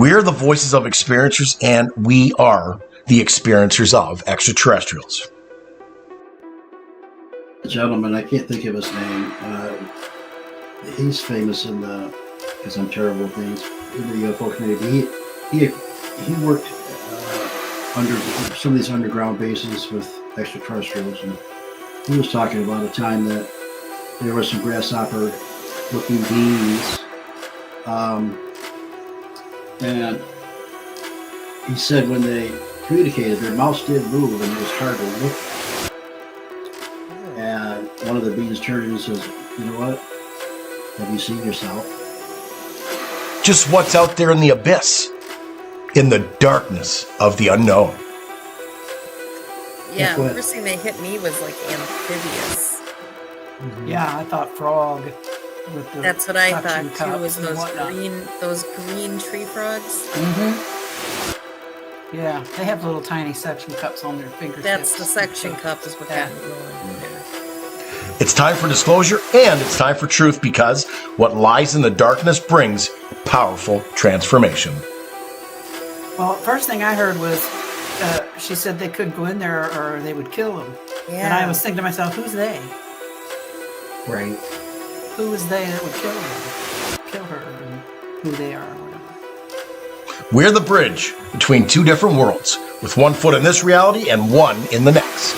We're the voices of experiencers, and we are the experiencers of extraterrestrials. The gentleman, I can't think of his name. He's famous in the, because I'm terrible at things, in the UFO community. He worked under some of these underground bases with extraterrestrials, and he was talking about a time that there was some grasshopper-looking beings, and he said when they communicated, their mouths did move, and it was hard to look at. And one of the beings turned and says, "You know what? Have you seen yourself?" Just what's out there in the abyss, in the darkness of the unknown. Yeah, the first thing that hit me was like amphibious. Yeah, I thought frog. With the That's what I thought too. cups Was and whatnot. those green tree frogs? Yeah, they have little tiny suction cups on their fingertips. That's the suction cup is what got me going. It's time for disclosure, and it's time for truth, because what lies in the darkness brings powerful transformation. Well, first thing I heard was she said they couldn't go in there or they would kill them. Yeah. And I was thinking to myself, who's they? Right. Who is they that would kill her, and who they are, or whatever. We're the bridge between two different worlds, with one foot in this reality and one in the next.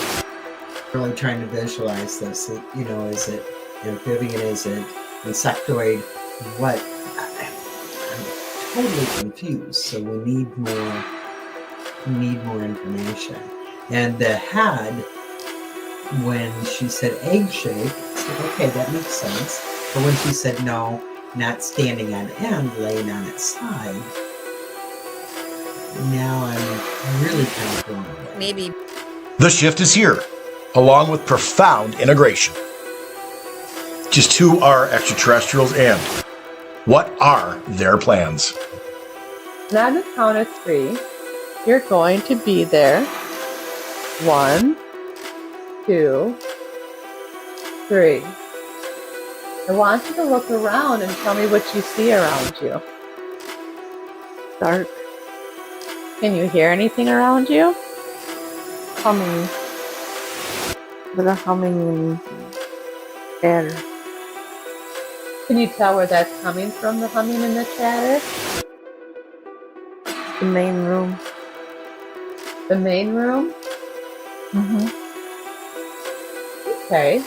Really trying to visualize this. You know, is it amphibian? Is it insectoid? What? I'm totally confused. So we need more. We need more information. And the head, when she said egg shape, I said, okay, that makes sense. But when she said no, not standing on end, laying on its side, now I'm really kind of blown away. Maybe. The shift is here, along with profound integration. Just who are extraterrestrials, and what are their plans? And on the count of 3, you're going to be there. 1, 2, 3. I want you to look around and tell me what you see around you. Dark. Can you hear anything around you? Humming. But a humming in air. Can you tell where that's coming from, the humming and the chatter? The main room. The main room? Okay.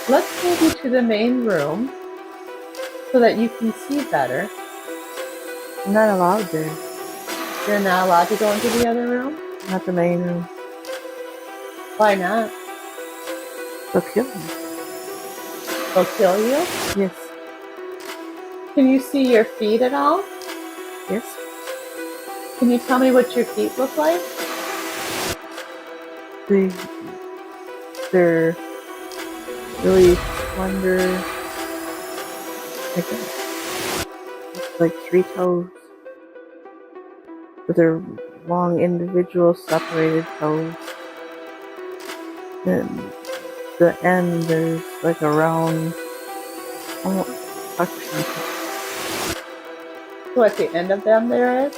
Let's move you to the main room so that you can see better. I'm not allowed there. You're not allowed to go into the other room? Not the main room. Why not? They'll kill me. They'll kill you? Yes. Can you see your feet at all? Yes. Can you tell me what your feet look like? They're really slender. Like 3 toes. But they're long, individual, separated toes. And the end, there's like a round, almost suction. So at the end of them there is?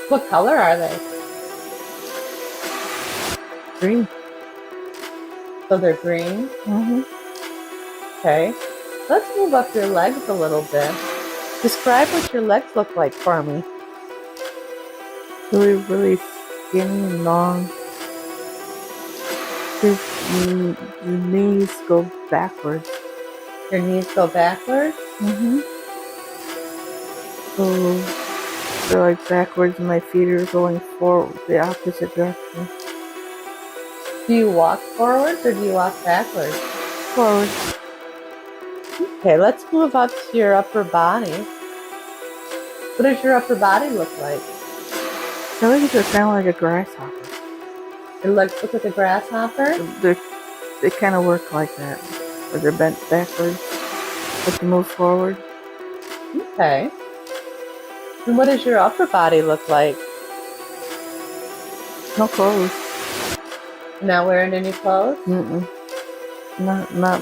What color are they? Green. So they're green? Okay. Let's move up your legs a little bit. Describe what your legs look like for me. Really, really skinny and long. The knees go backwards. Your knees go backwards? So they're like backwards and my feet are going forward, the opposite direction. Do you walk forwards or do you walk backwards? Forward. Okay, let's move up to your upper body. What does your upper body look like? I think they're kind of like a grasshopper. It looks like a grasshopper? They kind of work like that. Or they're bent backwards, but to move forward. Okay. And what does your upper body look like? No clothes. Not wearing any clothes? Not.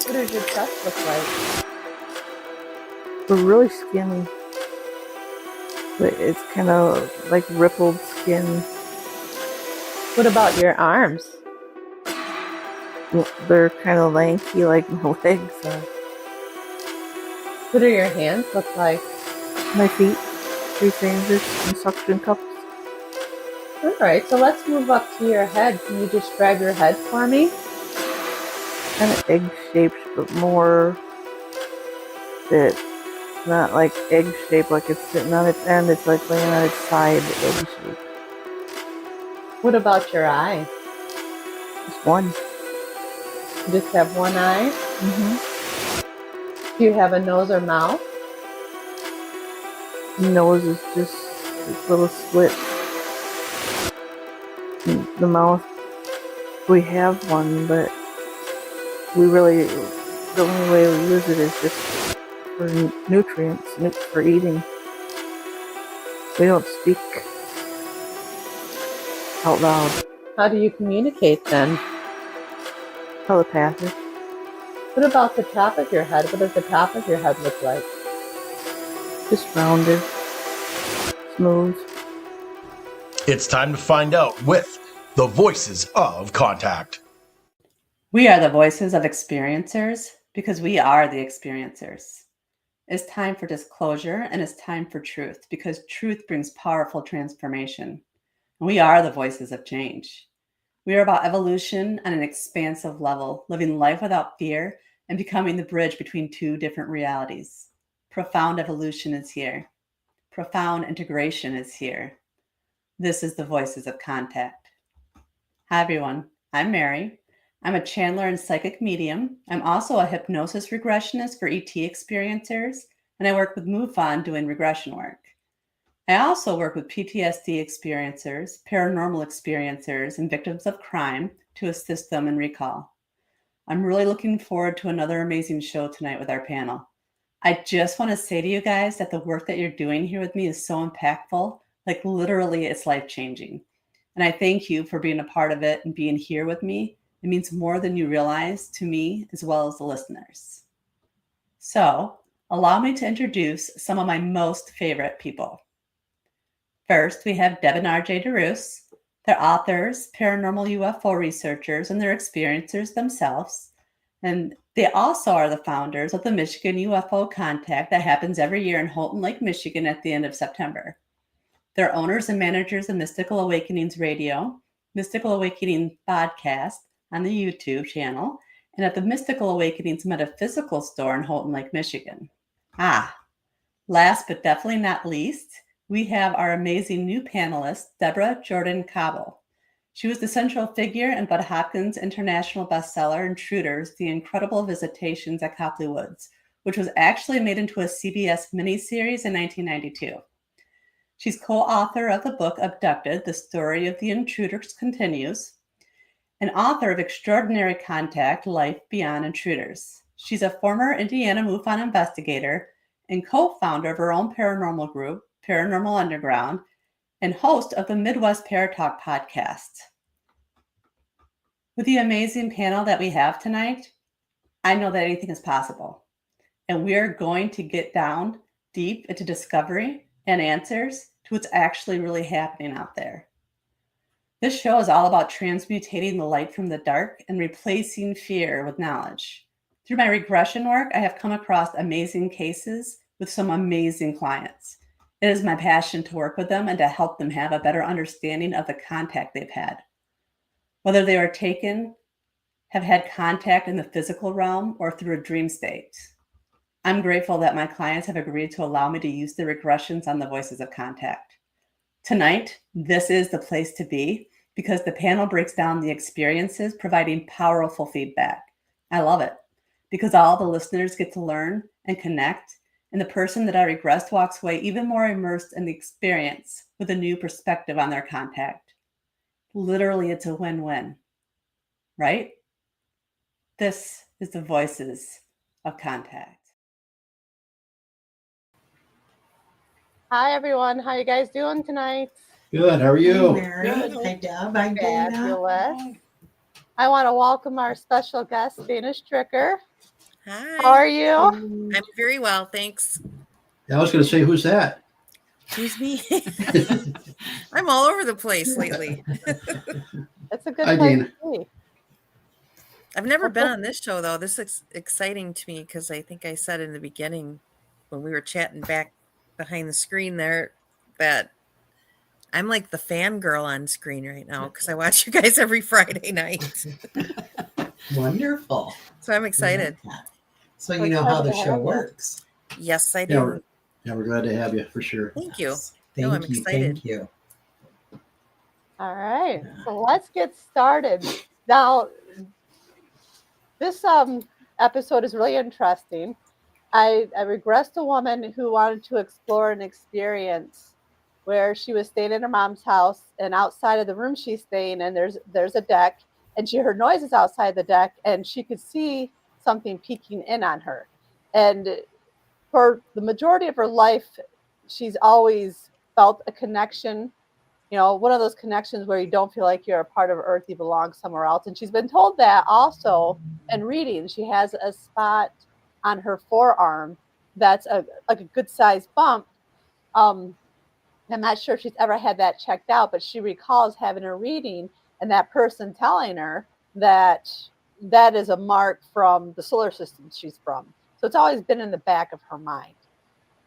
What does your chest look like? We're really skinny. But it's kind of like rippled skin. What about your arms? They're kind of lanky like my legs are. What do your hands look like? My feet, 3 fingers and suction cups. All right, so let's move up to your head. Can you describe your head for me? Kind of egg-shaped, but more that not like egg-shaped like it's sitting on its end. It's like laying on its side, egg-shaped. What about your eye? Just one. You just have one eye? Mm-hmm. Do you have a nose or mouth? Nose is just this little slit. And the mouth, we have one, but we really, the only way we use it is just for nutrients, for eating. We don't speak out loud. How do you communicate then? Telepathic. What about the top of your head? What does the top of your head look like? Just rounded. Smooth. It's time to find out with the Voices of Contact. We are the voices of experiencers because we are the experiencers. It's time for disclosure and it's time for truth because truth brings powerful transformation. We are the voices of change. We are about evolution on an expansive level, living life without fear and becoming the bridge between 2 different realities. Profound evolution is here. Profound integration is here. This is the Voices of Contact. Hi, everyone. I'm Mary. I'm a channeler and psychic medium. I'm also a hypnosis regressionist for ET experiencers, and I work with MUFON doing regression work. I also work with PTSD experiencers, paranormal experiencers, and victims of crime to assist them in recall. I'm really looking forward to another amazing show tonight with our panel. I just want to say to you guys that the work that you're doing here with me is so impactful, like literally it's life-changing. And I thank you for being a part of it and being here with me. It means more than you realize to me as well as the listeners. So allow me to introduce some of my most favorite people. First, we have Deb and RJ DeRoos. They're authors, paranormal UFO researchers, and they're experiencers themselves. And they also are the founders of the Michigan UFO Contact that happens every year in Houghton Lake, Michigan at the end of September. They're owners and managers of Mystical Awakenings Radio, Mystical Awakening Podcast on the YouTube channel, and at the Mystical Awakenings Metaphysical Store in Houghton Lake, Michigan. Last but definitely not least, we have our amazing new panelist, Deborah Jordan Cobble. She was the central figure in Bud Hopkins' international bestseller, Intruders, The Incredible Visitations at Copley Woods, which was actually made into a CBS miniseries in 1992. She's co-author of the book Abducted, The Story of the Intruders Continues, and author of Extraordinary Contact, Life Beyond Intruders. She's a former Indiana MUFON investigator and co-founder of her own paranormal group, Paranormal Underground, and host of the Midwest Paratalk podcast. With the amazing panel that we have tonight, I know that anything is possible. And we are going to get down deep into discovery and answers to what's actually really happening out there. This show is all about transmutating the light from the dark and replacing fear with knowledge. Through my regression work, I have come across amazing cases with some amazing clients. It is my passion to work with them and to help them have a better understanding of the contact they've had. Whether they are taken, have had contact in the physical realm, or through a dream state. I'm grateful that my clients have agreed to allow me to use the regressions on the Voices of Contact. Tonight, this is the place to be because the panel breaks down the experiences, providing powerful feedback. I love it because all the listeners get to learn and connect, and the person that I regressed walks away even more immersed in the experience with a new perspective on their contact. Literally, it's a win-win, right? This is the Voices of Contact. Hi, everyone. How you guys doing tonight? Good. How are you? Mary. Hi, Deb. Hi, Dana. Fabulous. I want to welcome our special guest, Dana Stricker. Hi. How are you? I'm very well, thanks. I was going to say, who's that? Who's me? I'm all over the place lately. It's a good Hi, place Dana. to be. I've never been on this show, though. This is exciting to me because I think I said in the beginning when we were chatting back behind the screen there that I'm like the fangirl on screen right now because I watch you guys every Friday night. Wonderful. So I'm excited. Yeah. So you know how the show works. Yes, I Yeah, do. we're glad to have you for sure. Thank you. Thank I'm you. excited. Thank you. All right, so let's get started. Now, this episode is really interesting. I regressed a woman who wanted to explore an experience where she was staying in her mom's house, and outside of the room she's staying in, there's a deck, and she heard noises outside the deck, and she could see something peeking in on her. And for the majority of her life, she's always felt a connection, one of those connections where you don't feel like you're a part of Earth, you belong somewhere else. And she's been told that also in reading. She has a spot on her forearm that's like a good sized bump. I'm not sure if she's ever had that checked out, but she recalls having a reading and that person telling her that that is a mark from the solar system she's from. So it's always been in the back of her mind.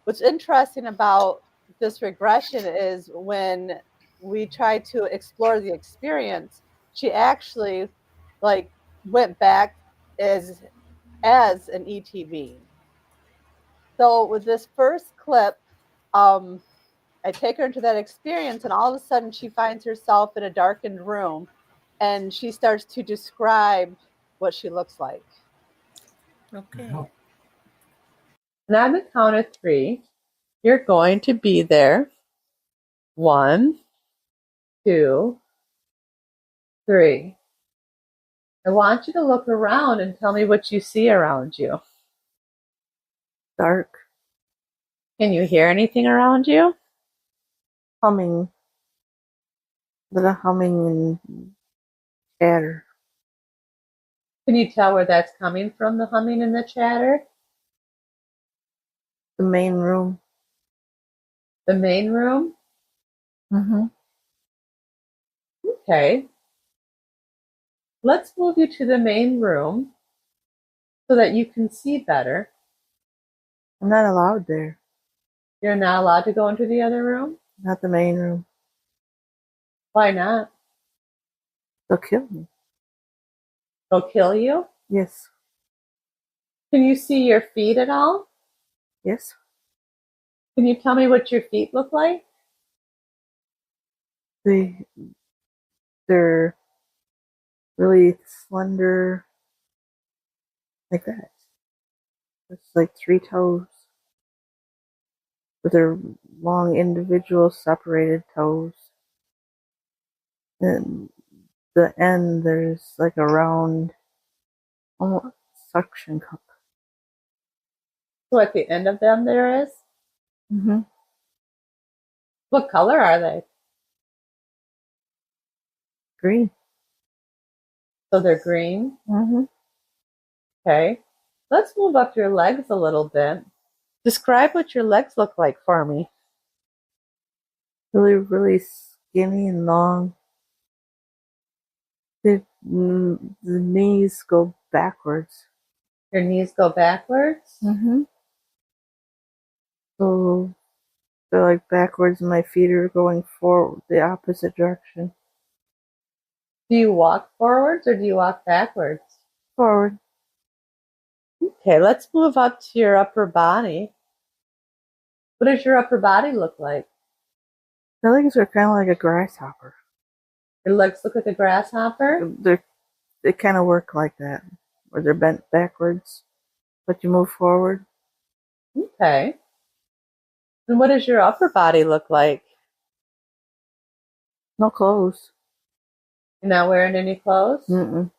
What's interesting about this regression is when we tried to explore the experience, she actually went back as an ET being. So with this first clip, I take her into that experience, and all of a sudden she finds herself in a darkened room, and she starts to describe what she looks like. Okay. Wow. And on the count of 3, you're going to be there. 1, 2, 3. I want you to look around and tell me what you see around you. Dark, Can you hear anything around you? humming, little humming and chatter. Can you tell where that's coming from, the humming and the chatter? The main room. The main room? Mm-hmm. Okay. Let's move you to the main room so that you can see better. I'm not allowed there. You're not allowed to go into the other room? Not the main room. Why not? They'll kill me. They'll kill you? Yes. Can you see your feet at all? Yes. Can you tell me what your feet look like? They're really slender, like that. It's like 3 toes, but they're long, individual, separated toes. And the end, there's like a round, almost suction cup. So at the end of them there is? Mm-hmm. What color are they? Green. So they're green? Mm-hmm. Okay. Let's move up your legs a little bit. Describe what your legs look like for me. Really, really skinny and long. The knees go backwards. Your knees go backwards? Mm-hmm. So they're like backwards, and my feet are going forward, the opposite direction. Do you walk forwards or do you walk backwards? Forward. Okay, let's move up to your upper body. What does your upper body look like? My legs are kind of like a grasshopper. Your legs look like a grasshopper? They kind of work like that, where they're bent backwards, but you move forward. Okay. And what does your upper body look like? No clothes. You're not wearing any clothes? Mm-mm.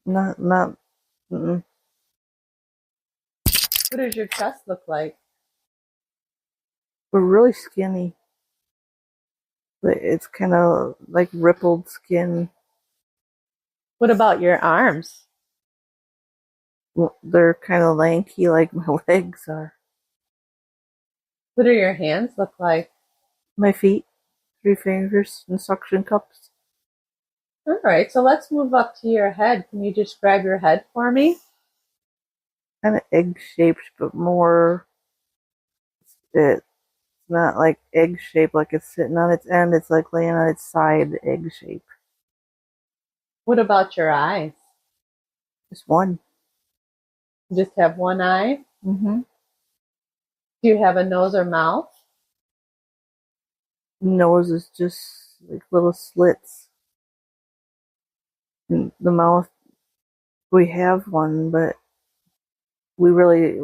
Not. Mm-mm. What does your chest look like? We're really skinny. But it's kind of like rippled skin. What about your arms? Well, they're kind of lanky like my legs are. What do your hands look like? My feet, 3 fingers and suction cups. All right, so let's move up to your head. Can you describe your head for me? Kind of egg shaped, but more. It's not like egg shaped, like it's sitting on its end. It's like laying on its side, egg shape. What about your eyes? Just one. You just have one eye? Mm-hmm. Do you have a nose or mouth? Nose is just like little slits. And the mouth, we have one, but we really,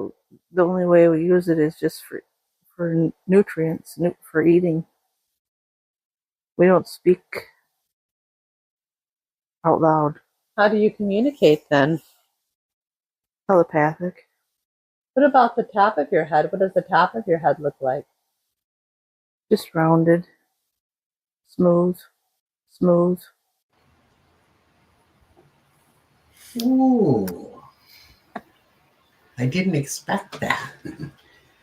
the only way we use it is just for nutrients, for eating. We don't speak out loud. How do you communicate then? Telepathic. What about the top of your head? What does the top of your head look like? Just rounded. Smooth. Ooh. I didn't expect that.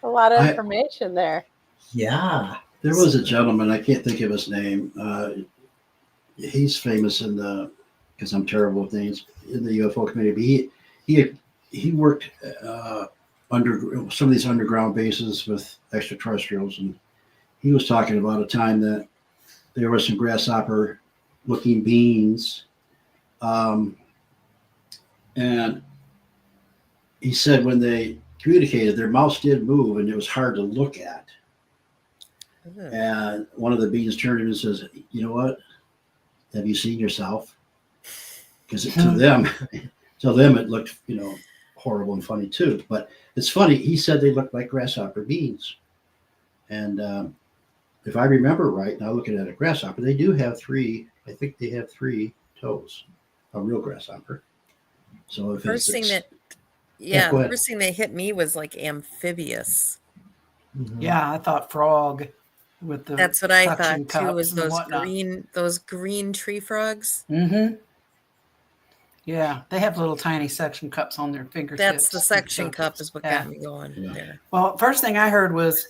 A lot of I- information there. Yeah. There was a gentleman, I can't think of his name. He's famous because I'm terrible with names, in the UFO community. He worked under some of these underground bases with extraterrestrials, and he was talking about a time that there were some grasshopper-looking beings, and he said when they communicated, their mouths did move, and it was hard to look at. And one of the beings turned to him and says, "You know what? Have you seen yourself?" Because to them it looked, horrible and funny too. But it's funny. He said they looked like grasshopper beings. And if I remember right, now looking at a grasshopper, they do have three. I think they have 3 toes. A real grasshopper. So if First thing go ahead. first thing that hit me was like amphibious. Mhm. Yeah, I thought frog with the That's what I suction thought too. Was cups and those whatnot. green tree frogs? Mm-hmm. Yeah, they have little tiny suction cups on their fingertips. That's the and suction stuff. cup is what Yeah. got me going Yeah. there. Well, first thing I heard was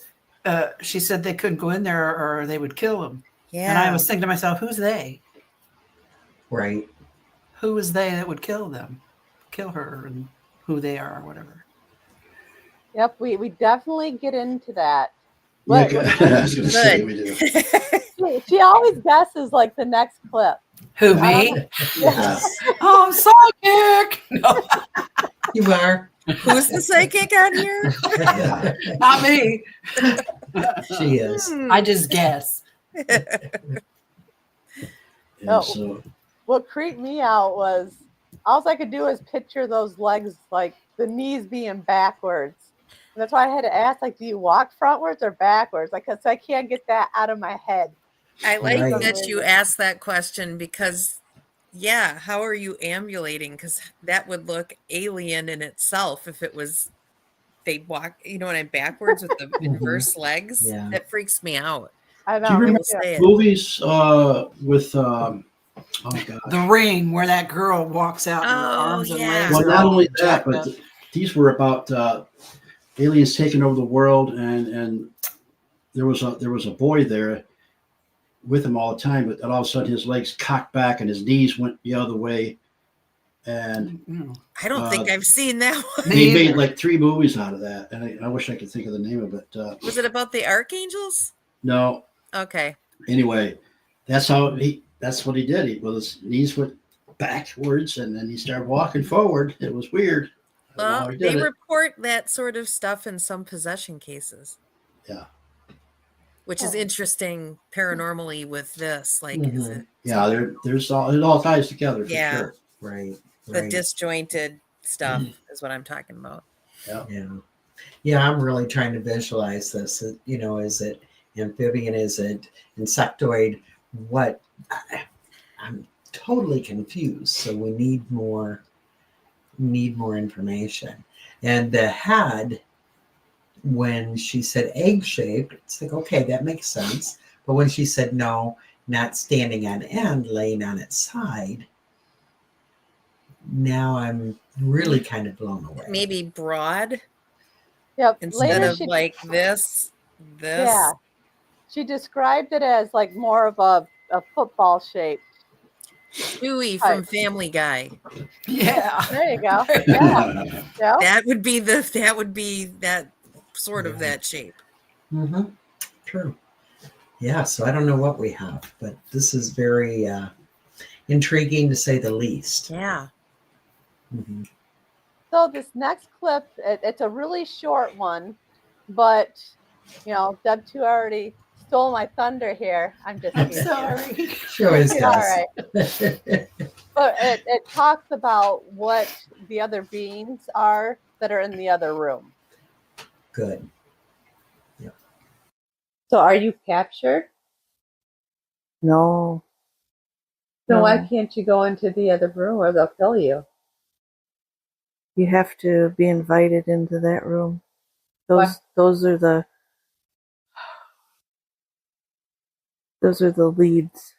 she said they couldn't go in there or they would kill them. Yeah. And I was thinking to myself, who's they? Right. Who is they that would kill them? Kill her and who they are or whatever. Yep, we definitely get into that. Yeah, What- I was going to say Good. we do. She always guesses like the next clip. Who, I me? don't Yeah. Oh, I'm psychic. No, You are. Who's the psychic on here? Yeah. not me. She is. I just guess. And Oh. so What creeped me out was all I could do was picture those legs, like the knees being backwards. And that's why I had to ask, like, do you walk frontwards or backwards? Like, 'cause I can't get that out of my head. I like Right. that you asked that question because, yeah, how are you ambulating? Because that would look alien in itself if it was they walk, what I'm backwards with the inverse legs. Yeah. That freaks me out. I know. do you me remember too. Say it. movies with oh god. The Ring, where that girl walks out and her Oh, arms and yeah. legs Well, are not all only that, jacked but up. these were about aliens taking over the world, and there was a boy there with him all the time, but then all of a sudden his legs cocked back and his knees went the other way, and Mm. I don't think I've seen that one. Me they either. made like 3 movies out of that, and I wish I could think of the name of it. Was it about the archangels? No, Okay. anyway, that's what he did. His knees went backwards, and then he started walking forward. It was weird. I don't know how Well, he they did it. report that sort of stuff in some possession cases. Yeah. Which is interesting paranormally with this. Like, is Mhm. it Yeah, it all ties together for Yeah. sure. Right. the Right. disjointed stuff is what I'm talking about. Yeah. Yeah, I'm really trying to visualize this. Is it amphibian? Is it insectoid? What? I'm totally confused. So we need more information. And the head, when she said egg shaped, it's like, okay, that makes sense. But when she said no, not standing on end, laying on its side, now I'm really kind of blown away. Maybe broad Yep. instead Later, of like this. yeah, she described it as like more of a football shape. Stewie Right. from Family Guy. Yeah. There you go. Yeah. Yeah. That would be that sort of that shape. Mm-hmm. True. Yeah, so I don't know what we have, but this is very intriguing to say the least. Yeah. Mm-hmm. So this next clip, it's a really short one, but you know, Deb 2 already stole my thunder here. I'm just I'm kidding. sorry. She always All does. right. But it talks about what the other beings are that are in the other room. Good. So are you captured? No. So why No. can't you go into the other room or they'll kill you? You have to be invited into that room. Why? Those are the leads.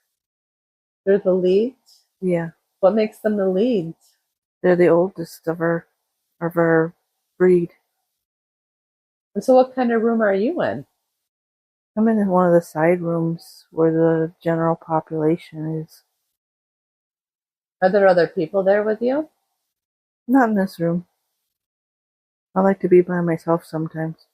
They're the leads? Yeah. What makes them the leads? They're the oldest of our breed. And so what kind of room are you in? I'm in one of the side rooms where the general population is. Are there other people there with you? Not in this room. I like to be by myself sometimes.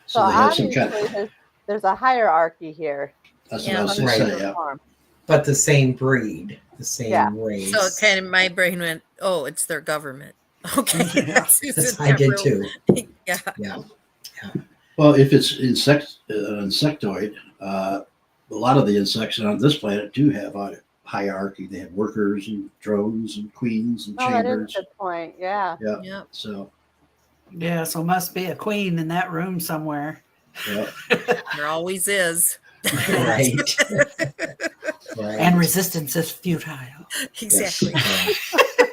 So they have some kind obviously of, there's a hierarchy here. that's Yeah. what I was on going Right. to the say. Yeah. farm. But the same breed, the same Yeah. race. So kind of my brain went, oh, it's their government. Okay. Yeah. That's who's That's in I that did room. too. Yeah. Yeah. Well, if it's insectoid, a lot of the insects on this planet do have a hierarchy. They have workers and drones and queens and Oh, that is a chambers. good point. Yeah. Yeah. Yeah. So, Yeah, so must be a queen in that room somewhere. yeah. There always is. Right. Right. And resistance is futile. Exactly.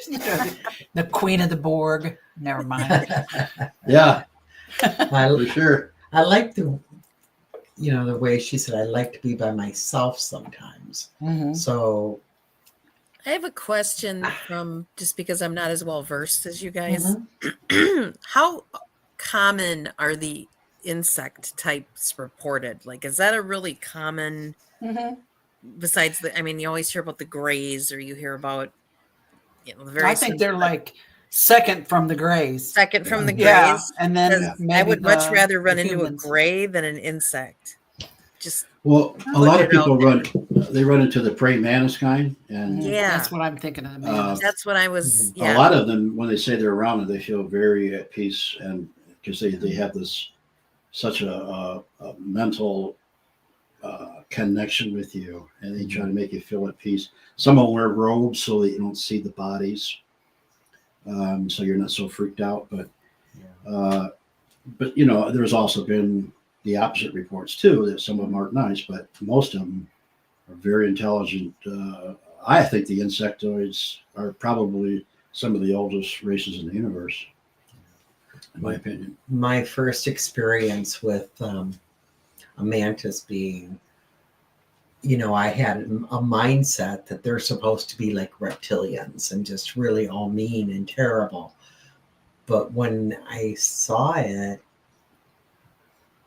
Yeah. The queen of the Borg. Never mind. Yeah, I, for sure. I like the way she said, I like to be by myself sometimes. Mhm. So I have a question from just because I'm not as well versed as you guys. How common are the insect types reported? Like, is that a really common, Mhm. besides you always hear about the grays or you hear about, the I various think ones, they're but like second from the grays. second from the Yeah, grays. and then 'Cause maybe I would much rather run the into a humans. gray than an insect. Just Well, a Putting lot of it out people run into the praying mantis kind, and Yeah. That's what I'm thinking of the man. that's what I was. a Yeah. lot of them, when they say they're around them, they feel very at peace, and because they have this such a mental connection with you, and they try to make you feel at peace. Some will wear robes so that you don't see the bodies, so you're not so freaked out. But there's also been the opposite reports too, that some of them aren't nice, but most of them are very intelligent. I think the insectoids are probably some of the oldest races in the universe, in my opinion. my first experience with a mantis being, I had a mindset that they're supposed to be like reptilians and just really all mean and terrible. But when I saw it,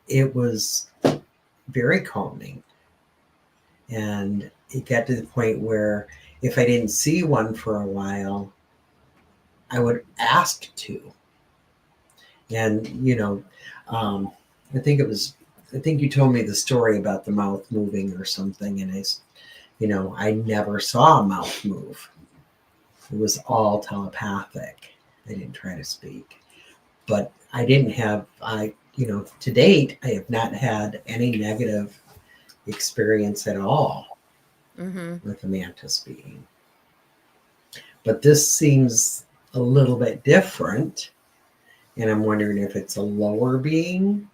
it was very calming. And it got to the point where if I didn't see one for a while, I would ask to. And, I think you told me the story about the mouth moving or something. And I never saw a mouth move. It was all telepathic. They didn't try to speak. But I didn't have, to date, I have not had any negative experience at all with a mantis being. But this seems a little bit different. And I'm wondering if it's a lower being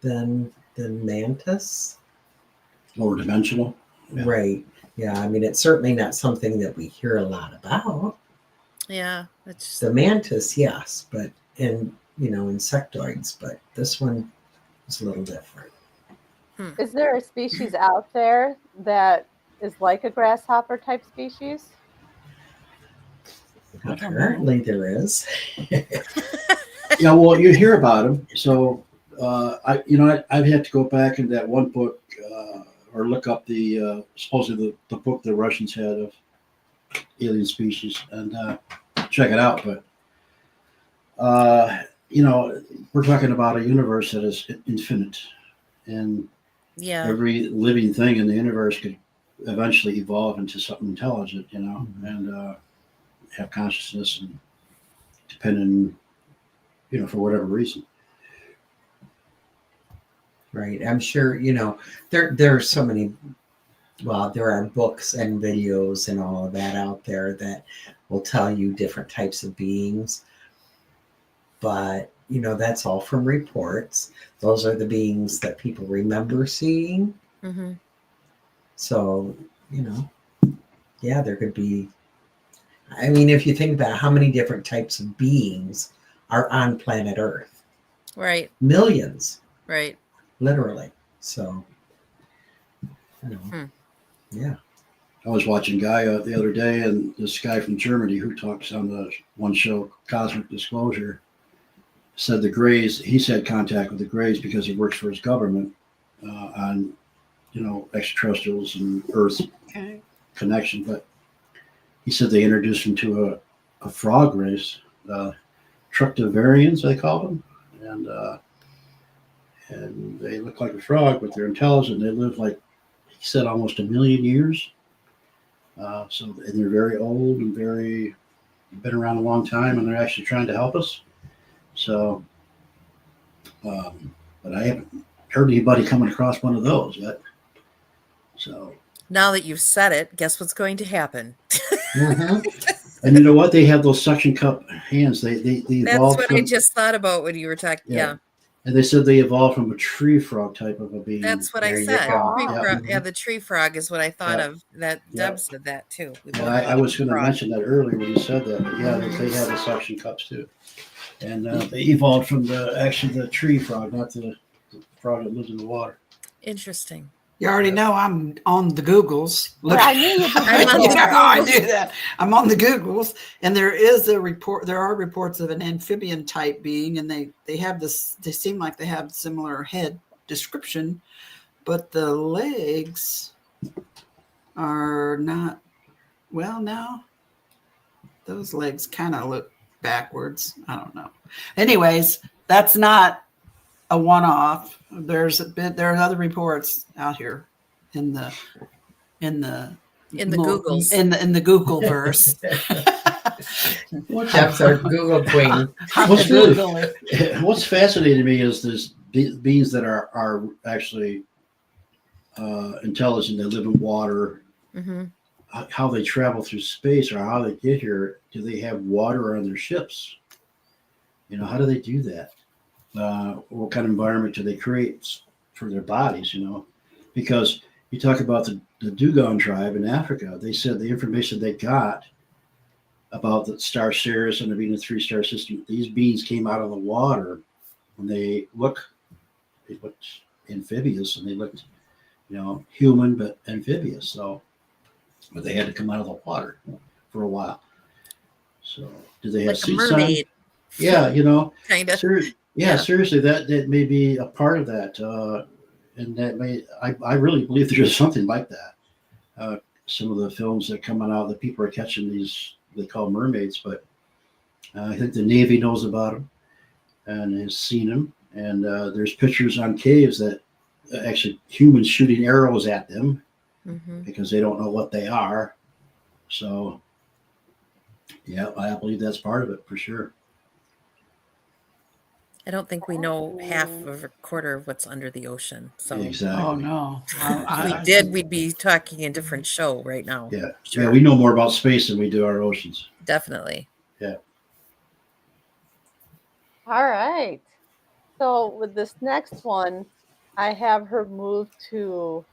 than mantis. Lower dimensional. Yeah. Right. Yeah. It's certainly not something that we hear a lot about. Yeah. That's just, The mantis, yes, but insectoids, but this one is a little different. Is there a species out there that is like a grasshopper type species? I don't know. Apparently there is. Yeah, well, you hear about them. So, I've had to go back in that one book or look up the supposedly the book the Russians had of alien species and check it out. But we're talking about a universe that is infinite, and Yeah. every living thing in the universe could eventually evolve into something intelligent, and have consciousness, and depending, for whatever reason. Right. I'm sure, there are so many, well, there are books and videos and all of that out there that will tell you different types of beings. But, that's all from reports. Those are the beings that people remember seeing. Mm-hmm. So, yeah, there could be, I mean, if you think about how many different types of beings are on planet Earth, Right. millions, Right. literally. So, yeah. I was watching Guy the other day, and this guy from Germany who talks on the one show, Cosmic Disclosure, said the Greys, he's had contact with the Greys because he works for his government on, extraterrestrials and Earth connection. But he said they introduced him to a frog race, Tructovarians, they call them. And they look like a frog, but they're intelligent. They live like, he said, almost 1 million years. And they're very old and been around a long time, and they're actually trying to help us. So, but I haven't heard anybody coming across one of those yet. So Now that you've said it, guess what's going to happen? And you know what? They have those suction cup hands. They That's evolved what from, I just thought about when you were talking. Yeah. And they said they evolved from a tree frog type of a being. That's what There I you said. go. Tree Yeah. frog, yeah, the tree frog is what I thought Yeah. of. That Yeah. Deb said that too. We And both I thought was of going to frog. mention that earlier when you said that. But yeah, they have the suction cups too. And they evolved from the tree frog, not the frog that lives in the water. Interesting. You already know I'm on the Googles. Yeah, I knew you'd be I'm on doing the that. I knew that. I'm on the Googles, and there is a report. There are reports of an amphibian type being, and they have this. They seem like they have similar head description, but the legs are not. Well, now those legs kind of look backwards. I don't know. Anyways, that's not a one-off. There are other reports out here in the Googles. in the Google verse. Jeff's our Google queen. What's what's fascinating to me is there's beings that are actually intelligent. They live in water. Mm-hmm. How they travel through space or how they get here? Do they have water on their ships? How do they do that? What kind of environment do they create for their bodies? Because you talk about the Dugon tribe in Africa. They said the information they got about the star Sirius and there being a 3-star system, these beings came out of the water and they looked amphibious, and they looked, human but amphibious. So, but they had to come out of the water for a while. So, do they have Like a sea mermaid. sun? Yeah, Kind of. seriously, that may be a part of that, and that I really believe there is something like that. Some of the films that come out, that people are catching these, they call mermaids, but I think the Navy knows about them and has seen them. And there's pictures on caves that actually humans shooting arrows at them because they don't know what they are. So, yeah, I believe that's part of it for sure. I don't think we know half of a quarter of what's under the ocean. So Exactly. Oh no! if we did, we'd be talking a different show right now. Yeah. Sure. Yeah, we know more about space than we do our oceans. Definitely. Yeah. All right. So with this next one, I have her move to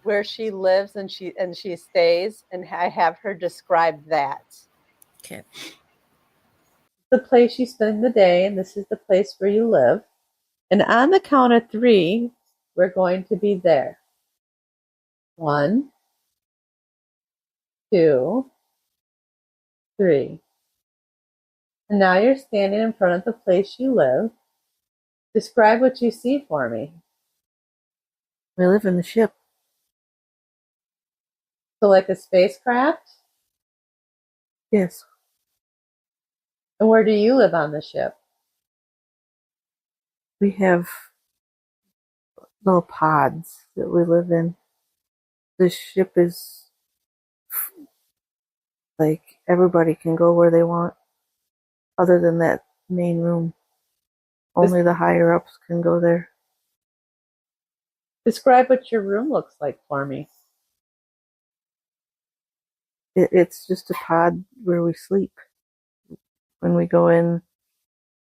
where she lives and she stays, and I have her describe that. Okay. The place you spend the day, and this is the place where you live. And on the count of 3, we're going to be there. 1, 2, 3. And now you're standing in front of the place you live. Describe what you see for me. We live in the ship. So like a spacecraft? Yes. And where do you live on the ship? We have little pods that we live in. The ship is like everybody can go where they want, other than that main room. Only the higher ups can go there. Describe what your room looks like for me. It's just a pod where we sleep. When we go in,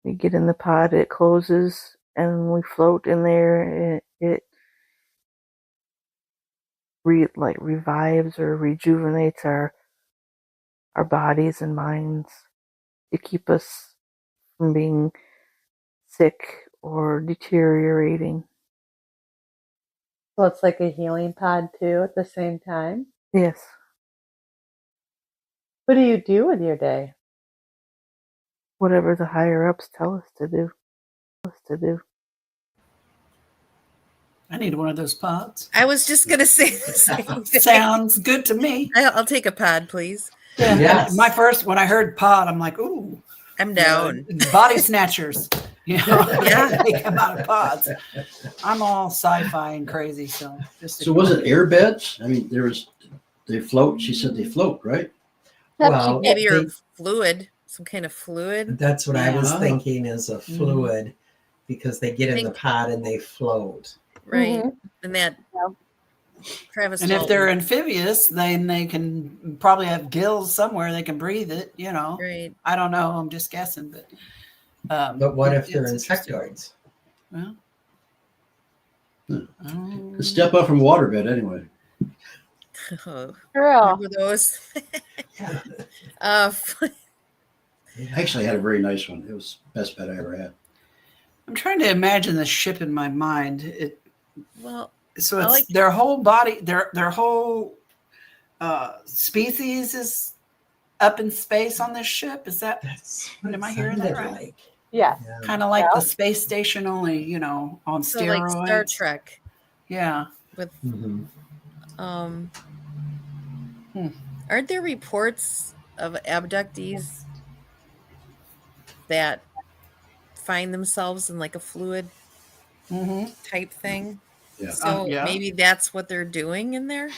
we get in the pod, it closes, and we float in there. It revives or rejuvenates our bodies and minds to keep us from being sick or deteriorating. So it's like a healing pod too at the same time. Yes. What do you do with your day? Whatever the higher ups tell us to do. I need one of those pods. I was just going to say the same thing. Sounds good to me. I'll take a pod, please. Yeah. Yes. My first, when I heard pod, I'm like, ooh. I'm down. Body snatchers. You know, Yeah. they come out of pods. I'm all sci-fi and crazy, so just. So was it air beds? I mean, they float. She said they float, right? Well, Maybe you're they- fluid, some kind of fluid. That's what I was Yeah. thinking is a fluid because they get in the pod and they float. Right. And that Travis. And if they're Walton. amphibious, then they can probably have gills somewhere. They can breathe it, you know. Right. I don't know. I'm just guessing, but. But what if they're it's interesting. insectoids? Well, Step up from waterbed anyway. Oh, Girl. remember those? I actually had a very nice one. It was the best bed I ever had. I'm trying to imagine the ship in my mind. Well, So I it's like- their whole body, their whole species is up in space on this ship. Is that That's what Am it I hearing that sounded right? like. Yes. Yeah. kind of like Yeah. the space station, only on so steroids? like Star Trek Yeah. with Mhm. aren't there reports of abductees that find themselves in like a fluid Mm-hmm. type thing? Yeah. So Yeah. maybe that's what they're doing in there,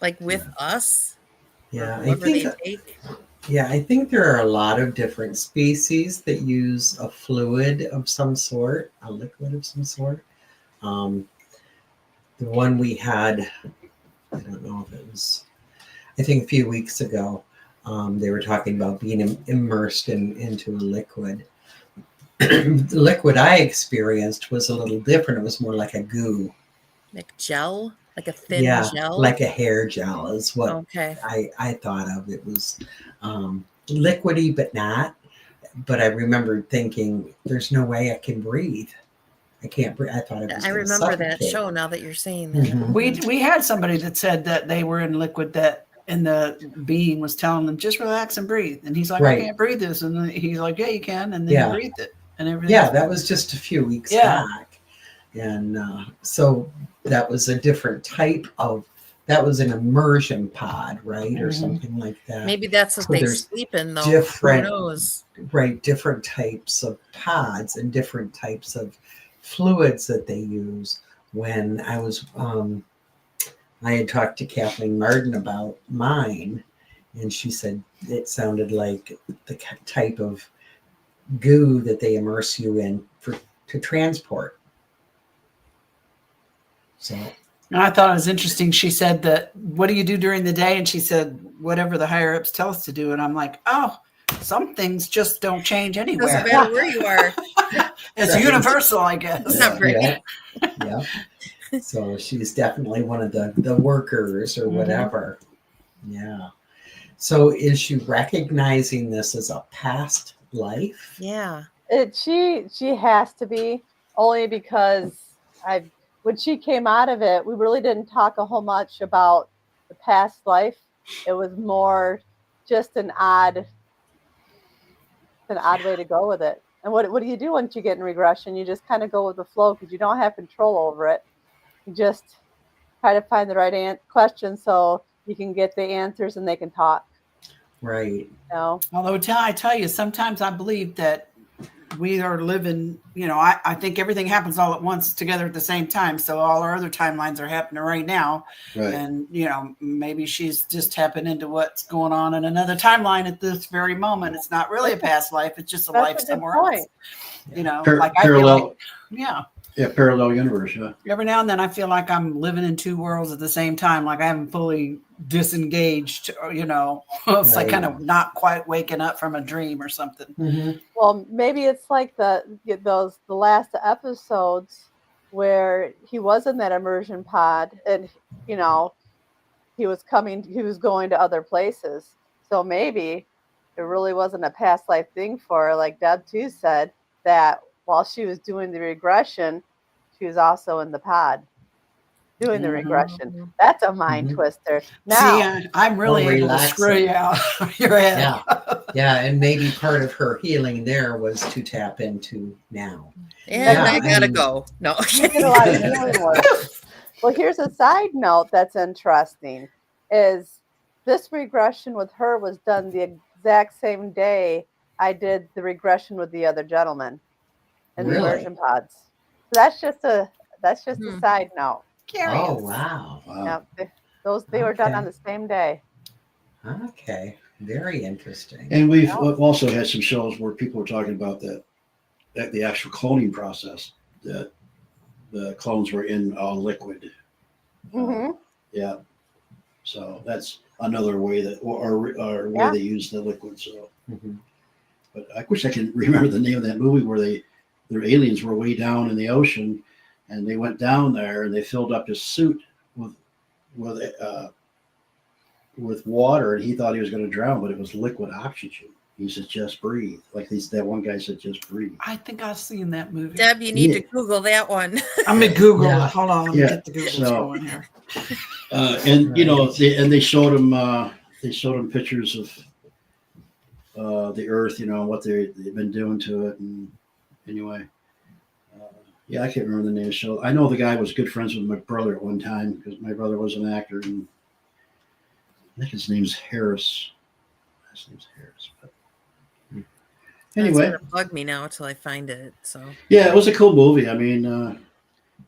like with us. or Yeah, I whoever think. they take. Yeah, I think there are a lot of different species that use a fluid of some sort, a liquid of some sort. The one we had, I don't know if it was, I think a few weeks ago, they were talking about being immersed into a liquid. The liquid I experienced was a little different. It was more like a goo. Like gel, like a thin Yeah, gel. like a hair gel is what Okay. I thought of. It was liquidy, but not. But I remember thinking, there's no way I can breathe. I can't breathe. I thought it was I gonna remember that suffocate. show now that you're saying that. Mhm. We had somebody that said that they were in liquid and the being was telling them just relax and breathe, and he's like, Right. I can't breathe this, and then he's like, yeah, you can, and then Yeah. he breathed it, and everything. Yeah, that was just a few weeks Yeah. back. And so that was a different type of, that was an immersion pod, right? Or Mhm. something like that. Maybe that's what So they there's sleep in, though. different- Who knows? Right, different types of pods and different types of fluids that they use. When I was, I had talked to Kathleen Martin about mine, and she said it sounded like the type of goo that they immerse you in to transport. So And I thought it was interesting. She said that, what do you do during the day? And she said, whatever the higher ups tell us to do. And I'm like, oh, some things just don't change Doesn't anywhere. matter where you are. It's universal, I guess. Yeah. Right. Yeah. So she's definitely one of the workers or Mhm. whatever. Yeah. So is she recognizing this as a past life? Yeah. She has to be, only because when she came out of it, we really didn't talk a whole much about the past life. It was more just an odd way to go with it. And what do you do once you get in regression? You just kind of go with the flow because you don't have control over it. You just try to find the right question so you can get the answers and they can talk. Right. You know? Although I tell you, sometimes I believe that we are living, I think everything happens all at once together at the same time. So all our other timelines are happening right now. Right. And, maybe she's just tapping into what's going on in another timeline at this very moment. It's not really a past life. It's just a life somewhere else. Like I feel like, Yeah, parallel universe. Yeah. Every now and then I feel like I'm living in two worlds at the same time. Like I haven't fully disengaged, it's like kind of not quite waking up from a dream or something. Mm-hmm. Well, maybe it's like the last episodes where he was in that immersion pod and, he was going to other places. So maybe it really wasn't a past life thing for her. Like Deb too said, that while she was doing the regression, she was also in the pod doing the regression. That's a mind twister. Now, see, I'm really able to screw you out your head. Yeah, and maybe part of her healing there was to tap into now. And I gotta go. No. You did a lot of healing work. Well, here's a side note that's interesting, is this regression with her was done the exact same day I did the regression with the other gentleman in the immersion pods. So that's just a side note. Curious. Oh, wow. Yeah, they were done on the same day. Okay, very interesting. And we've also had some shows where people were talking about that the actual cloning process, that the clones were in liquid. Yeah. So that's another way that, or way they use the liquid. So, but I wish I can remember the name of that movie where their aliens were way down in the ocean, and they went down there and they filled up his suit with water, and he thought he was going to drown, but it was liquid oxygen. He said, "Just breathe." Like that one guy said, "Just breathe." I think I've seen that movie. Deb, you need to Google that one. I'm gonna Google it. Hold on, let me get the Google going here. And they showed him pictures of the Earth, what they've been doing to it, and anyway, I can't remember the name of the show. I know the guy was good friends with my brother at one time because my brother was an actor, and I think his name's Harris. His name's Harris. But anyway, it's gonna bug me now until I find it. So yeah, it was a cool movie. I mean,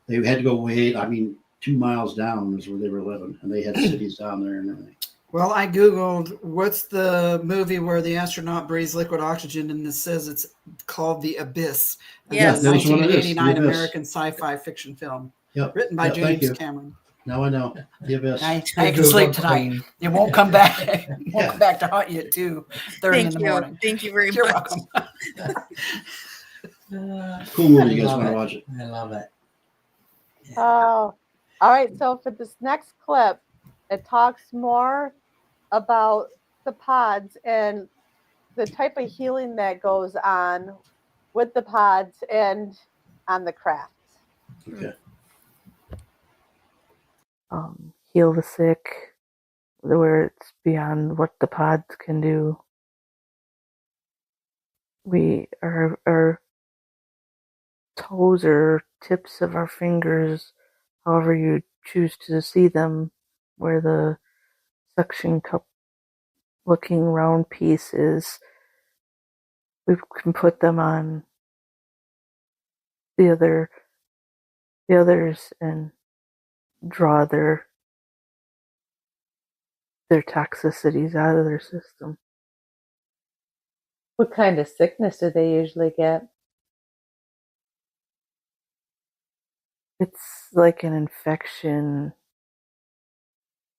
they had to go 2 miles down is where they were living, and they had cities down there and everything. Well, I Googled what's the movie where the astronaut breathes liquid oxygen, and it says it's called The Abyss. Yes, that was one of this, 1989 The Abyss. American sci-fi fiction film. Yep. Written by James Cameron. Now I know. The Abyss. I can sleep tonight. It won't come back. It won't come back to haunt you at 2:30 in the morning. Thank you very You're much. welcome. Cool movie. You guys want to watch it? I love it. Yeah. Oh, all right. So for this next clip, it talks more about the pods and the type of healing that goes on with the pods and on the crafts. Okay. Heal the sick, where it's beyond what the pods can do. Our toes or tips of our fingers, however you choose to see them, where the suction cup looking round piece is, we can put them on the others and draw their toxicities out of their system. What kind of sickness do they usually get? It's like an infection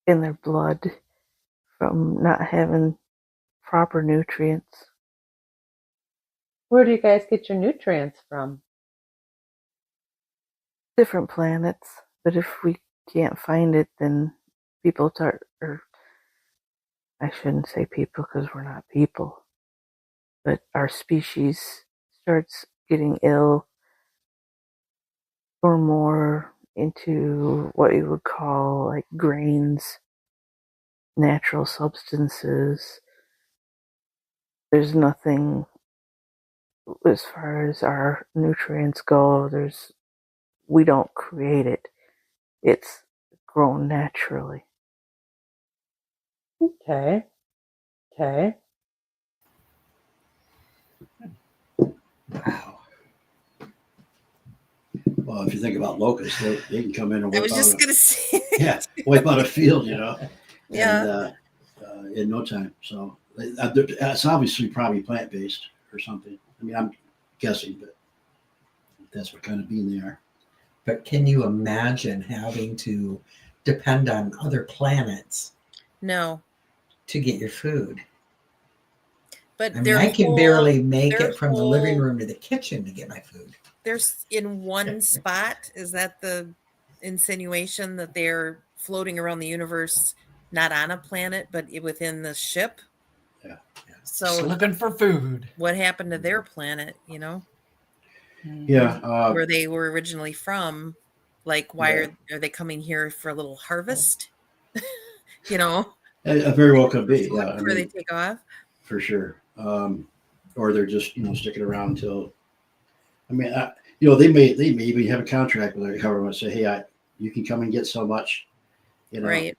in their blood from not having proper nutrients. Where do you guys get your nutrients from? Different planets, but if we can't find it, then people start, or I shouldn't say people because we're not people, but our species starts getting ill or more into what you would call like grains, natural substances. There's nothing as far as our nutrients go. We don't create it. It's grown naturally. Okay. Okay. Wow. Well, if you think about locusts, they can come in and I wipe was just out gonna say. wipe out a field, Yeah. and in no time. So it's obviously probably plant based or something. I mean, I'm guessing, but that's what kind of being they are. But can you imagine having to depend on other planets No, to get your food? but I mean, I can barely make it from the living room to the kitchen to get my food. There's in one spot. Is that the insinuation that they're floating around the universe, not on a planet, but within the ship? Yeah. Just So looking for food. what happened to their planet? Yeah. Where they were originally from. Like, why are they coming here for a little harvest? It very well could be. Yeah. Before they take off. For sure. Or they're just sticking around until. I mean, they may even have a contract with their government, say, hey, you can come and get so much. Right.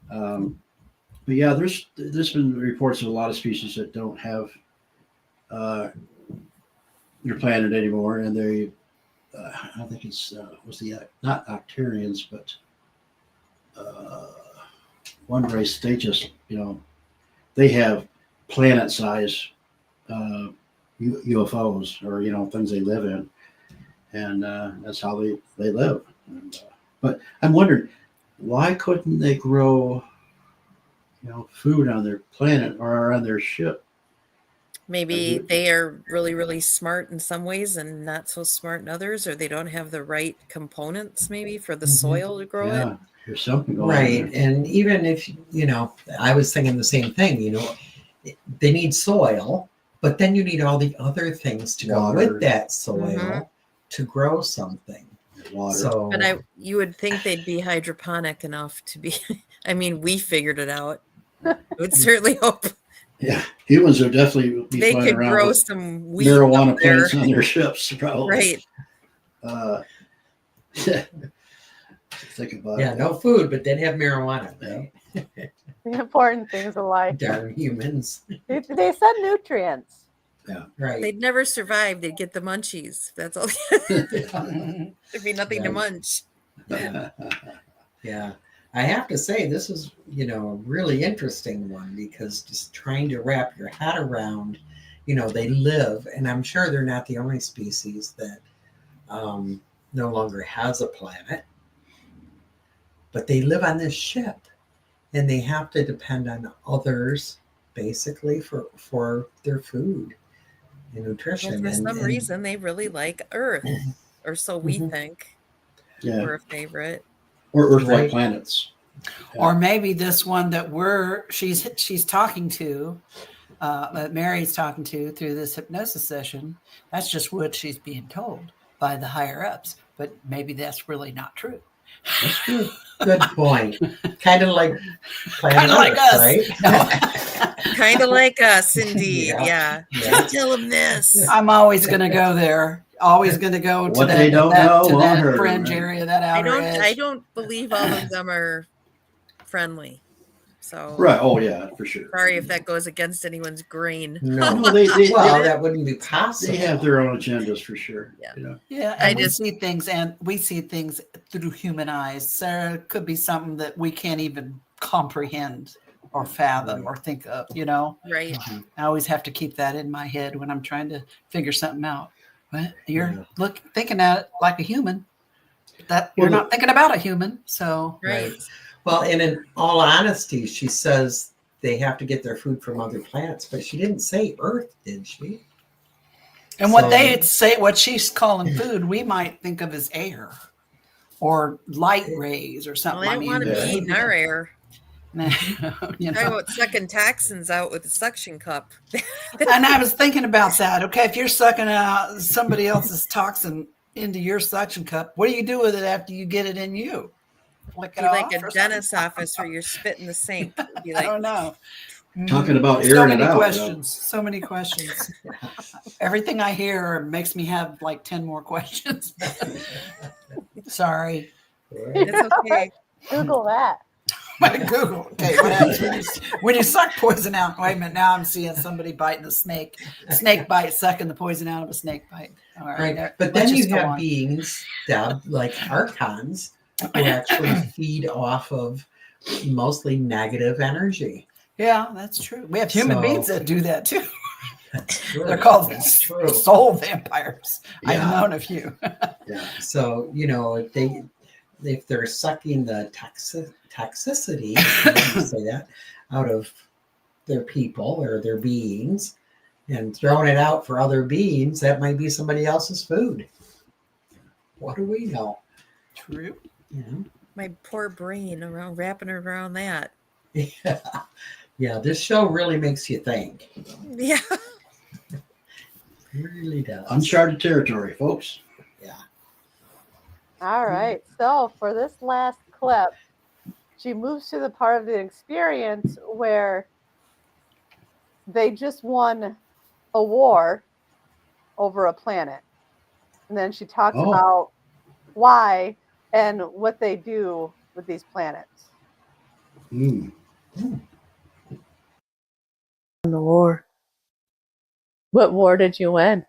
But yeah, there's been reports of a lot of species that don't have their planet anymore, and they, I think it's not Octarians, but one race, they just they have planet size UFOs or things they live in, and that's how they live. But I'm wondering, why couldn't they grow food on their planet or on their ship? Maybe they are really, really smart in some ways and not so smart in others, or they don't have the right components maybe for the soil to grow it. There's something going on Right. there. And even if, I was thinking the same thing, they need soil, but then you need all the other things to go with that soil to grow something. Water. So, But you would think they'd be hydroponic enough to be. I mean, we figured it out. I would certainly hope Yeah, humans would definitely be they flying could around grow with some wheat marijuana up there. plants on their ships, probably. Right. Think about yeah, it. no food, but they'd have marijuana, right? The important things in life. Darn humans. They said nutrients. Right. They'd never survive. They'd get the munchies. That's all. There'd be nothing to munch. Yeah. I have to say, this is, a really interesting one, because just trying to wrap your head around, they live, and I'm sure they're not the only species that no longer has a planet, but they live on this ship, and they have to depend on others basically for their food and nutrition. Well, for some reason, they really like Earth, or so we think. Yeah. We're a favorite. Or Earth-like planets. Or maybe this one that she's talking to, that Mary's talking to through this hypnosis session, that's just what she's being told by the higher ups. But maybe that's really not true. That's true. Good point. Kind of like us, right? Kind of like us, indeed. Yeah. Just tell them this. I'm always going to go there. Always going to go to What they don't know won't that hurt 'em, fringe right? area, that outer edge. I don't believe all of them are friendly. So Right. Oh, yeah, for sure. sorry if that goes against anyone's grain. No. No, Well, that wouldn't be possible. they have their own agendas for sure. Yeah. Yeah, and we see things through human eyes. So it could be something that we can't even comprehend or fathom or think of, Right. I always have to keep that in my head when I'm trying to figure something out. But you're thinking at it like a human. You're not thinking about a human. So Right. Well, and in all honesty, she says they have to get their food from other planets, but she didn't say Earth, did she? And what they say, what she's calling food, we might think of as air or light rays or something. Well, I don't want to be eating our air. Talk about sucking toxins out with a suction cup. And I was thinking about that. Okay, if you're sucking out somebody else's toxin into your suction cup. What do you do with it after you get it in you? Flick it Be like off a or something? dentist's office where you're spit in the sink. It'd be I like, don't know. Talking about so airing many it out. questions. So many questions. Everything I hear makes me have like 10 more questions. Sorry. it's okay. Google that. My Google. Okay, what happens when you suck poison out? Wait a minute. Now I'm seeing somebody biting a snake. Snake bite, sucking the poison out of a snake bite. All right. Right. But then you have beings, Deb, like archons, who actually feed off of mostly negative energy. Yeah, that's true. We have human So- beings that do that too. That's true. They're called That's true. soul vampires. I've Yeah. known a few. Yeah. So, if they're sucking the toxicity, I would say that, out of their people or their beings and throwing it out for other beings, that might be somebody else's food. What do we know? True. My poor brain wrapping around that. Yeah. Yeah, this show really makes you think. Yeah. It really does. Uncharted territory, folks. Yeah. All right. So for this last clip, she moves to the part of the experience where they just won a war over a planet. And then she talks Oh. about why and what they do with these planets. Hmm. In the war, What war did you win?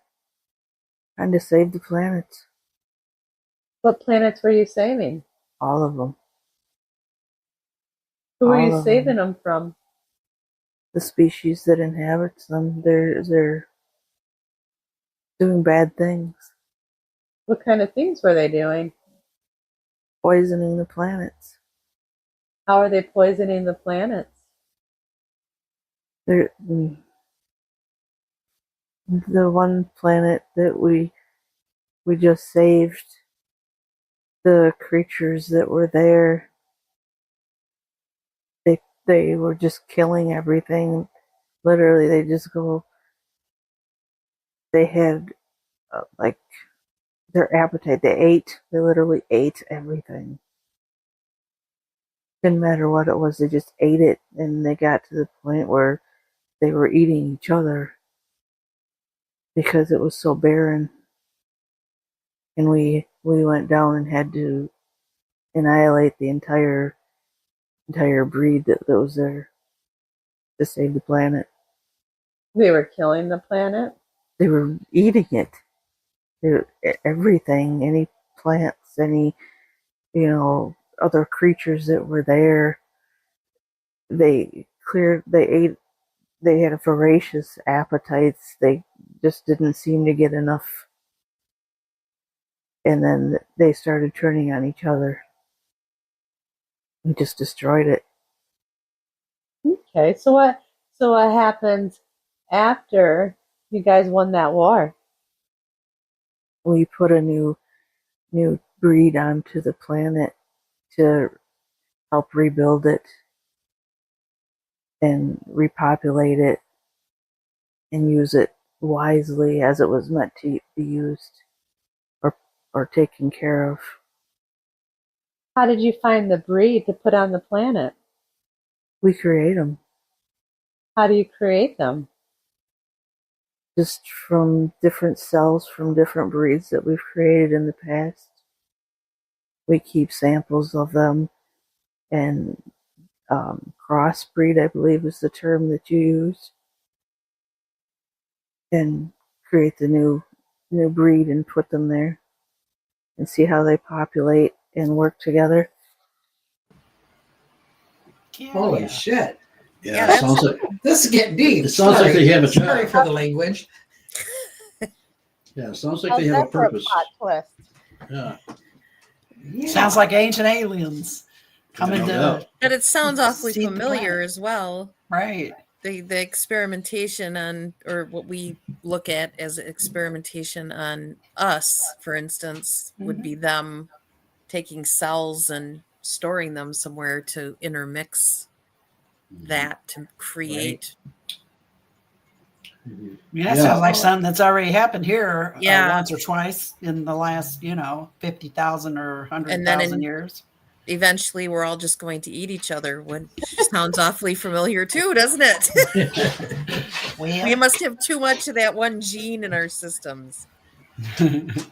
trying to save the planets, What planets were you saving? all of them. Who were All you of saving them. them from? The species that inhabits them, they're doing bad things, What kind of things were they doing? poisoning the planets. How are they poisoning the planets? They're the one planet that we just saved. The creatures that were there, they were just killing everything. Literally, they just go. They had like their appetite. They ate. They literally ate everything. Didn't matter what it was. They just ate it, and they got to the point where they were eating each other because it was so barren. And we went down and had to annihilate the entire breed that was there to save the planet. They were killing the planet? They were eating it. Everything, any plants, any other creatures that were there. They ate. They had a voracious appetites. They just didn't seem to get enough. And then they started turning on each other. We just destroyed it. Okay, so what happened after you guys won that war? We put a new breed onto the planet to help rebuild it and repopulate it and use it wisely as it was meant to be used or taken care of. How did you find the breed to put on the planet? We create them How do you create them? just from different cells from different breeds that we've created in the past. We keep samples of them and crossbreed, I believe is the term that you use, and create the new breed and put them there and see how they populate and work together. Holy shit. Yeah, Yeah, it sounds like This is getting deep. it sounds like they have a Sorry job. for the language. Yeah, it sounds like How's they have a that for purpose. plot twist? Yeah. Yeah. Sounds like ancient aliens coming No to doubt. But it sounds awfully See the familiar planet. as well. right. The experimentation on, or what we look at as experimentation on us, for instance, would be them taking cells and storing them somewhere to intermix that to create Mhm. Yeah, that Yeah. sounds like something that's already happened here Yeah. once or twice in the last, 50,000 or And then 100,000 years. eventually we're all just going to eat each other, which sounds awfully familiar too, doesn't it? We Well, must have too much of that one gene in our systems.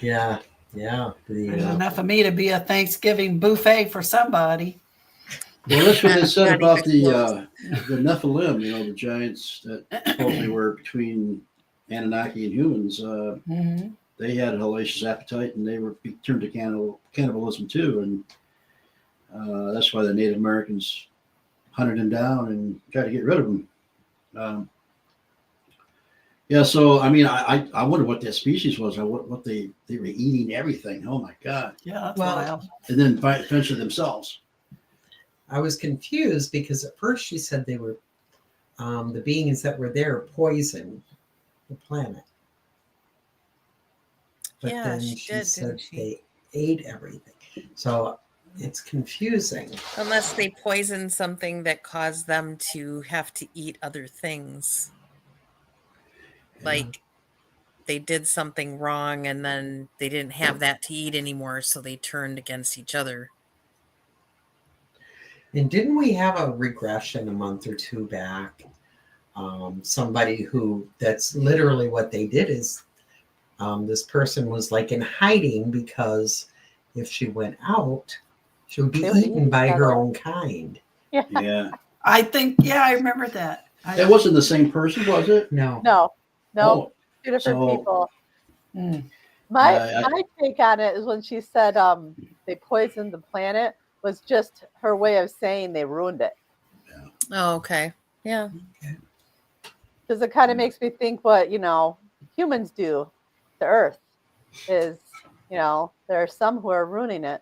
Yeah, yeah. there's enough of me to be a Thanksgiving buffet for somebody. Well, that's what they said Not about even close. the Nephilim. The giants that supposedly were between Anunnaki and humans. Mhm. They had a hellacious appetite, and they were turned to cannibalism too, and that's why the Native Americans hunted them down and tried to get rid of them. Yeah, so I mean, I wonder what that species was. What they were eating everything. Oh my god! Yeah, that's Well, wild. And then eventually themselves. I was confused because at first she said they were the beings that were there poisoned the planet. But Yeah, then she she did, said didn't she? they ate everything. So it's confusing. Unless they poisoned something that caused them to have to eat other things. Like they did something wrong and then they didn't have that to eat anymore, so they turned against each other. And didn't we have a regression a month or two back? Somebody that's literally what they did is this person was like in hiding because if she went out, she would be They would eaten eat by each her other. own kind. Yeah, I think, I remember that. that wasn't the same person, was it? No. No, Oh, two different so- people. Mm. My I- my take on it is when she said they poisoned the planet was just her way of saying they ruined it. Oh, okay. Yeah. Because it kind of makes me think what humans do to Earth is there are some who are ruining it.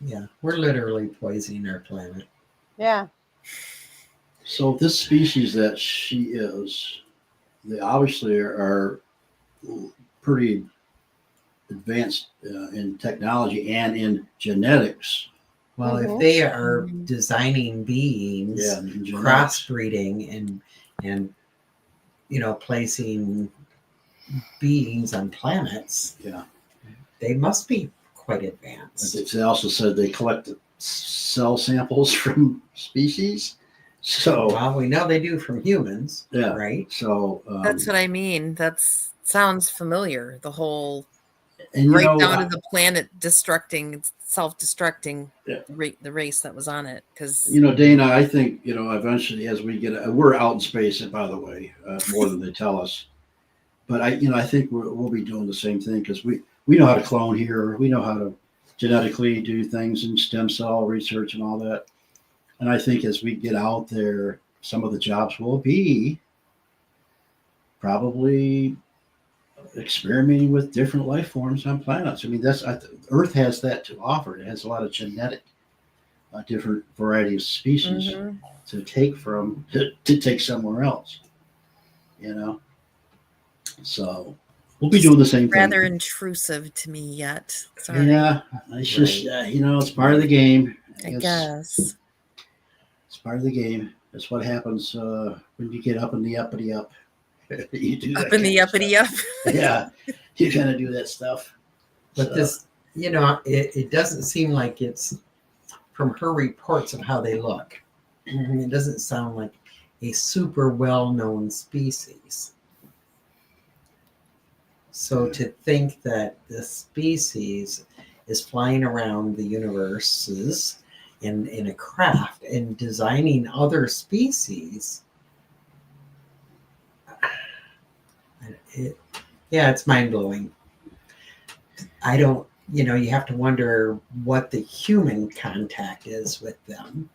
Yeah, we're literally poisoning our planet. Yeah. So this species that she is, they obviously are pretty advanced in technology and in genetics. Well, if Mhm. they are designing beings, Yeah, in genetics. crossbreeding and placing beings on planets, Yeah. they must be quite advanced. They also said they collect cell samples from species. So Well, we know they do from humans, yeah, right? So That's what I mean. That sounds familiar. The whole and right down to the planet self-destructing Yeah. the race that was on it. Because Dana, I think eventually as we get, we're out in space, by the way, more than they tell us. But I think we'll be doing the same thing because we know how to clone here. We know how to genetically do things in stem cell research and all that. And I think as we get out there, some of the jobs will be probably experimenting with different life forms on planets. I mean, Earth has that to offer. It has a lot of genetic, different variety of species to take from to take somewhere else. So we'll be doing the same thing. rather intrusive to me yet. Sorry. Yeah, it's just it's part of the game. I guess. It's part of the game. That's what happens when you get up in the uppity up. You do Up in the uppity up. Yeah, you kind of do that stuff. But this, it doesn't seem like it's from her reports of how they look. It doesn't sound like a super well-known species. So to think that this species is flying around the universes in a craft and designing other species, it's mind-blowing. I don't, you have to wonder what the human contact is with them,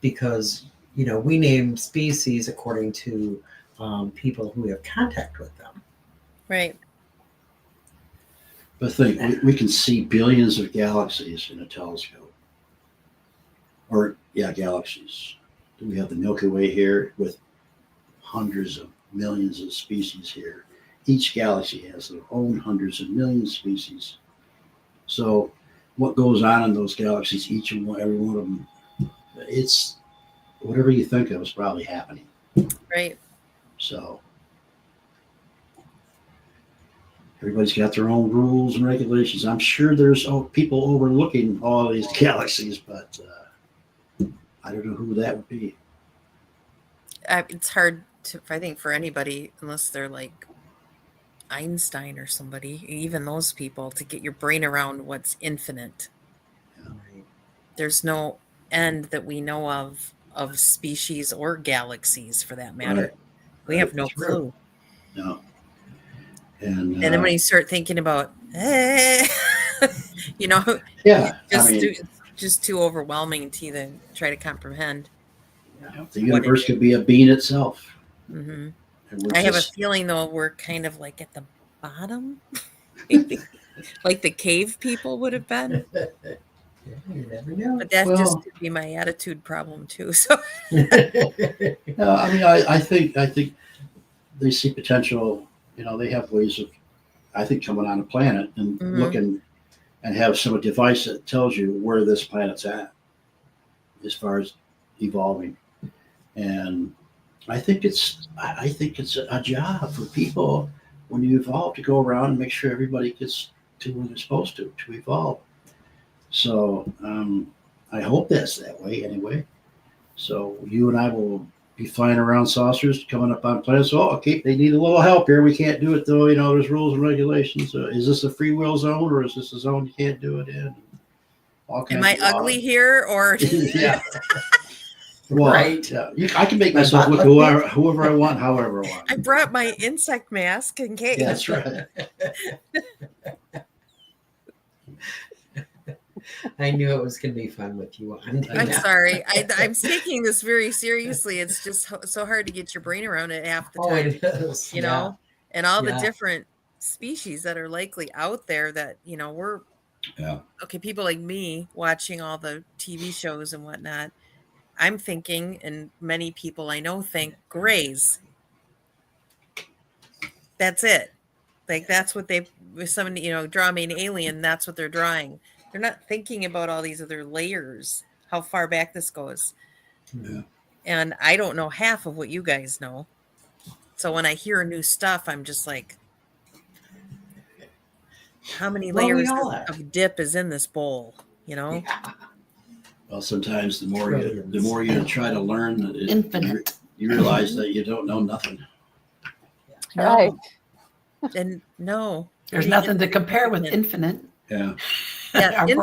because we name species according to people who have contact with them. Right. But think we can see billions of galaxies in a telescope. Or galaxies. We have the Milky Way here with hundreds of millions of species here. Each galaxy has their own hundreds of millions of species. So what goes on in those galaxies, every one of them, it's whatever you think of is probably happening. Right. So everybody's got their own rules and regulations. I'm sure there's people overlooking all these galaxies, but I don't know who that would be. It's hard to, I think, for anybody, unless they're like Einstein or somebody, even those people, to get your brain around what's infinite. Right. There's no end that we know of species or galaxies, for that matter. Right. We have no True. clue. No. And then when you start thinking about, you know, yeah, just too overwhelming to even try to comprehend. The universe could be a being itself. Mm-hmm. I have a feeling, though, we're kind of like at the bottom, like the cave people would have been. Yeah, you never know. But that just could be my attitude problem too. So, I think they see potential. They have ways of, I think, coming on a planet and looking and have some device that tells you where this planet's at as far as evolving. And I think it's a job for people when you evolve to go around and make sure everybody gets to where they're supposed to evolve. So I hope that's that way anyway. So you and I will be flying around saucers coming up on planets. Oh, okay, they need a little help here. We can't do it though. There's rules and regulations. Is this a free will zone or is this a zone you can't do it in? Am I ugly here or? Yeah. Well, right. Yeah. I can make myself look whoever I want, however I want. I brought my insect mask in case. That's right. I knew it was going to be fun with you on. I'm sorry. I'm taking this very seriously. It's just so hard to get your brain around it half the time. It is. You know, and all the different species that are likely out there that, we're okay. People like me watching all the TV shows and whatnot. I'm thinking, and many people I know think, grays. That's it. Like that's what with somebody, draw me an alien. That's what they're drawing. They're not thinking about all these other layers, how far back this goes. Yeah. And I don't know half of what you guys know. So when I hear new stuff, I'm just like, how many layers of dip is in this bowl? Yeah. Well, sometimes the more you try to learn, infinite. You realize that you don't know nothing. Right. And no. There's nothing to compare with infinite. Yeah. Yeah, our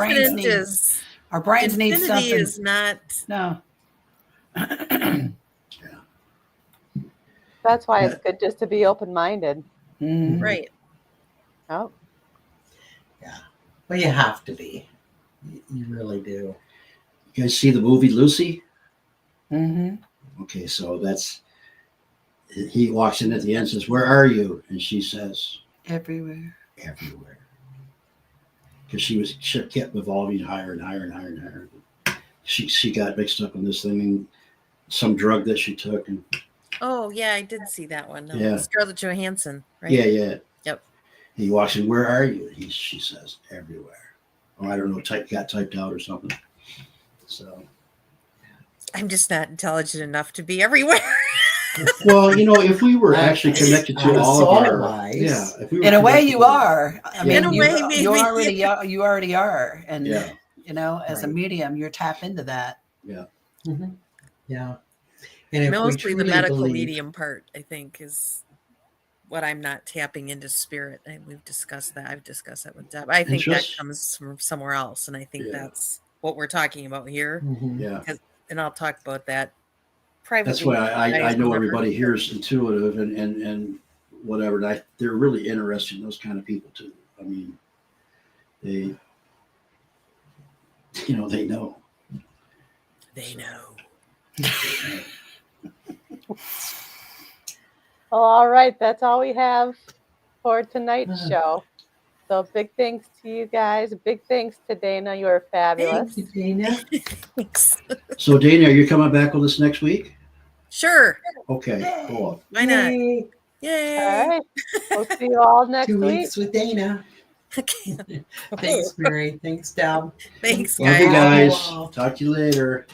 brains need something. Is not. No. That's why it's good just to be open-minded. Mm-hmm. Right. Oh. Yeah. Well, you have to be. You really do. You guys see the movie Lucy? Mm-hmm. Okay, so he walks in at the end and says, "Where are you?" And she says, Everywhere. Everywhere. Because she kept evolving higher and higher and higher and higher. She got mixed up in this thing and some drug that she took. And oh yeah, I did see that one. Yeah. Scarlett Johansson, right? Yeah. Yep. He walks in, "Where are you?" She says, "Everywhere." Oh, I don't know, got typed out or something. So I'm just not intelligent enough to be everywhere. Well, if we were actually connected to all of our lives, if we were in a way you are. I mean, in a way, maybe. you already are, and as a Right. medium, you're tap into that. Yeah. Mm-hmm. Yeah. And if Mostly the we medical medium part, I think, is what I'm not tapping into spirit. We've discussed that. I've discussed that with Deb. I think that comes from somewhere else, and I think that's what we're talking about here. Mm-hmm. Yeah. And I'll talk about that privately. That's why I know everybody here is intuitive and whatever. And they're really interested in those kind of people too. I mean, they know. They know. Well, all right. That's all we have for tonight's show. So big thanks to you guys. Big thanks to Dana. You were fabulous. Thank you, Dana. Thanks. So, Dana, are you coming back with us next week? Sure. Okay, cool. Why not? Yay. Yay. All right. We'll see you all next 2 week. weeks with Dana. Okay. Thanks, Mary. Thanks, Deb. Thanks, Love you guys. guys. Talk to you later.